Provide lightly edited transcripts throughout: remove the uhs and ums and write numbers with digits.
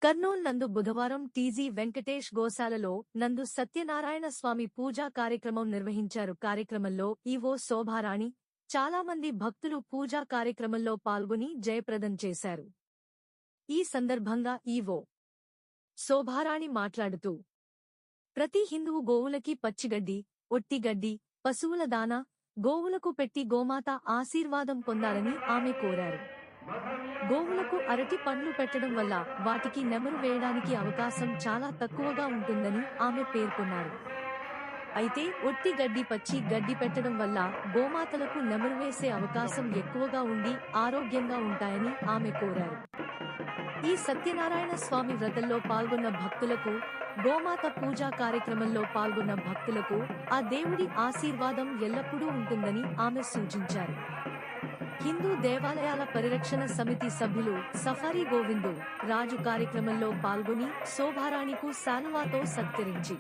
కర్నూల్ నందు బుధవారం టీజీ వెంకటేష్ గోశాలలో నందు సత్యనారాయణ స్వామి పూజా కార్యక్రమం నిర్వహించారు. కార్యక్రమంలో ఈవో శోభారాణి, చాలా మంది భక్తులు పూజా కార్యక్రమంలో పాల్గొని జయప్రదం చేశారు. ఈ సందర్భంగా ఈవో శోభారాణి మాట్లాడుతూ, ప్రతి హిందువు గోవులకి పచ్చిగడ్డి, ఒట్టిగడ్డి, పశువుల దానా, గోవులకు పెట్టి గోమాత ఆశీర్వాదం పొందాలని ఆమె కోరారు. గోవులకు అరటి పండ్లు పెట్టడం వల్ల వాటికి నెమరు వేయడానికి అవకాశం చాలా తక్కువగా ఉంటుందని ఆమె పేర్కొన్నారు. అయితే ఒట్టి గడ్డి, పచ్చి గడ్డి పెట్టడం వల్ల గోమాతలకు నెమరు వేసే అవకాశం ఎక్కువగా ఉండి ఆరోగ్యంగా ఉంటాయని ఆమె కోరారు. ఈ సత్యనారాయణ స్వామి వ్రతంలో పాల్గొన్న భక్తులకు, గోమాత పూజా కార్యక్రమంలో పాల్గొన్న భక్తులకు ఆ దేవుడి ఆశీర్వాదం ఎల్లప్పుడూ ఉంటుందని ఆమె సూచించారు. హిందూ దేవాలయాల పరిరక్షణ సమితి సభ్యులు సఫారీ గోవిందు రాజు కార్యక్రమంలో పాల్గొని శోభారాణికు శాలువాతో సత్కరించి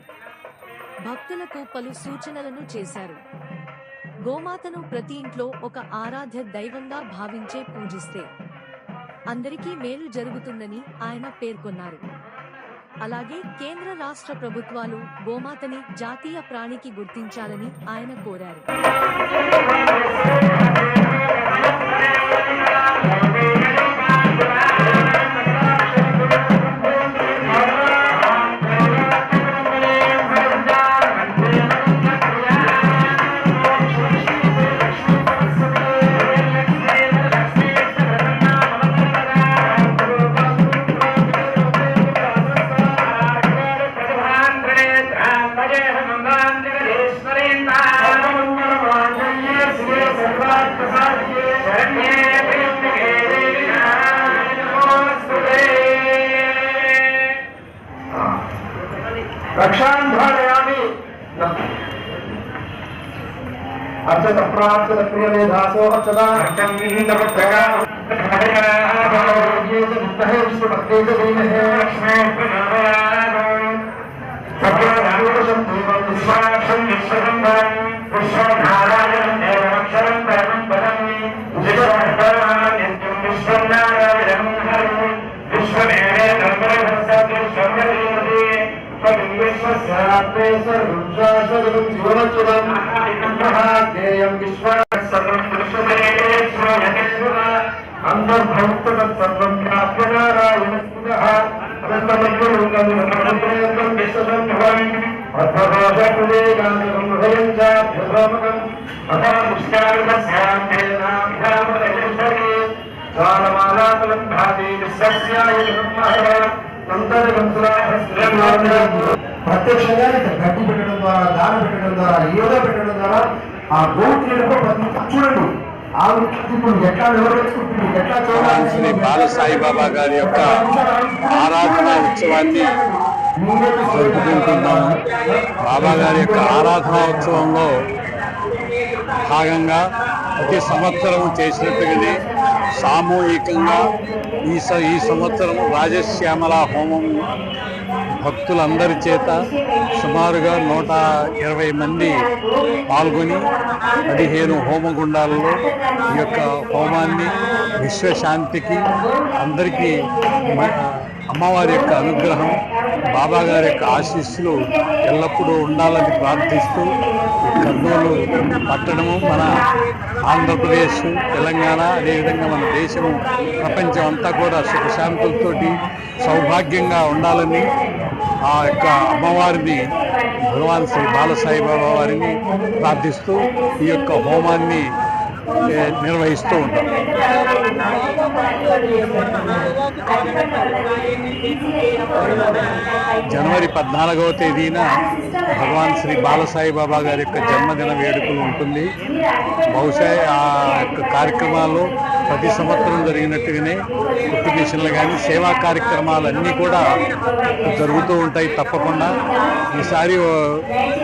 భక్తులకు పలు సూచనలను చేశారు. గోమాతను ప్రతి ఇంట్లో ఒక ఆరాధ్య దైవంగా భావించే పూజిస్తే అందరికీ మేలు జరుగుతుందని ఆయన పేర్కొన్నారు. అలాగే కేంద్ర రాష్ట్ర ప్రభుత్వాలు గోమాతని జాతీయ ప్రాణికి గుర్తించాలని ఆయన కోరారు. रक्षान्धारयामि अर्चत प्राप्त प्रियमेधासो अर्चता नमस्कार ये विद्महे विष्णुपत्नी च धीमहि लक्ष्मी प्रचोदयात् सत्यनारायणं देवं विश्वाक्षं विश्वसम्भवं विश्वनारायणं देवमक्षरं परमं पदं विश्वनारायणं विश्वनारायणं हरिं विश्वमेवेन ब्रह्मसत्यं विश्वस्यात्मे सर्वं शाश्वतं जीवनच्युतं महाज्ञेयं विश्वसर्वं विश्वमेवेश्वरः अन्तर्भूतं सर्वं प्राप्य नारायणस्तुतः अनन्तमग्नलोकं सर्वत्रयं विश्वसम्भवम् अर्थदोषकुलेगान्तकं हृदयं चाभ्यसामकम् अथामुष्टाविदस्यान्ते नाभ्यामलेश्वरे ज्वालमालातलं भाति विश्वस्याय ब्रह्मः ప్రత్యక్షంగా గడ్డి పెట్టడం ద్వారా, దాన పెట్టడం ద్వారా, ఏదో పెట్టడం ద్వారా ఆ గోత్రీలకు చూడండి ఇప్పుడు ఎట్లా నిర్వహించుకుంటుంది, ఎట్లా శ్రీ బాలసాయిబాబా గారి యొక్క ఆరాధన ఉత్సవాన్ని జరుపుకుంటున్నాము. బాబా గారి యొక్క ఆరాధనా ఉత్సవంలో భాగంగా ప్రతి సంవత్సరం చేసినట్టుగానే సామూహికంగా ఈ సంవత్సరం రాజశ్యామల హోమం భక్తులందరి చేత సుమారుగా 120 మంది పాల్గొని 15 హోమగుండాలలో ఈ యొక్క హోమాన్ని విశ్వశాంతికి అందరికీ అమ్మవారి యొక్క అనుగ్రహం, బాబా గారి యొక్క ఆశీస్సులు ఎల్లప్పుడూ ఉండాలని ప్రార్థిస్తూ కర్నూలు పట్టణము, మన ఆంధ్రప్రదేశ్, తెలంగాణ, అదేవిధంగా మన దేశము, ప్రపంచం అంతా కూడా సుఖశాంతులతోటి సౌభాగ్యంగా ఉండాలని ఆ యొక్క అమ్మవారిని, భగవాన్ శ్రీ బాలసాయిబాబా వారిని ప్రార్థిస్తూ ఈ యొక్క హోమాన్ని నిర్వహిస్తూ ఉంటాం. జనవరి 14వ తేదీన భగవాన్ శ్రీ బాలసాయిబాబా గారి యొక్క జన్మదిన వేడుకలు ఉంటుంది. బహుశా ఆ యొక్క కార్యక్రమాలు ప్రతి సంవత్సరం జరిగినట్టుగానే కుట్టు మిషన్లు కానీ సేవా కార్యక్రమాలన్నీ కూడా జరుగుతూ ఉంటాయి తప్పకుండా. ఈసారి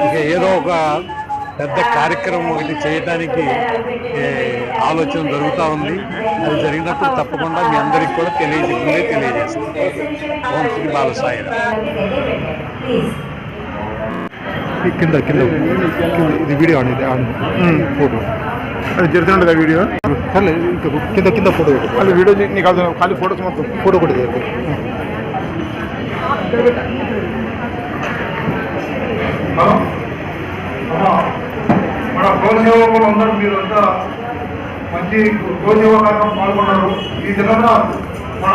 ఇక ఏదో ఒక పెద్ద కార్యక్రమం ఒకటి చేయడానికి ఆలోచన జరుగుతూ ఉంది. అది జరిగినప్పుడు తప్పకుండా మీ అందరికీ కూడా తెలియజేస్తాం. ఓం శ్రీ బాలసాయిరామ్. కింద ఇది వీడియో అనేది ఫోటో అది జరుగుతుండగా వీడియో కింద ఫోటో అది వీడియో నీకు ఖాళీ ఫోటోస్ మొత్తం ఫోటో కూడా మన గోసేవకులు అందరూ మీరంతా మంచి గోసేవ కార్యక్రమం పాల్గొన్నారు. ఈ దినంలో మన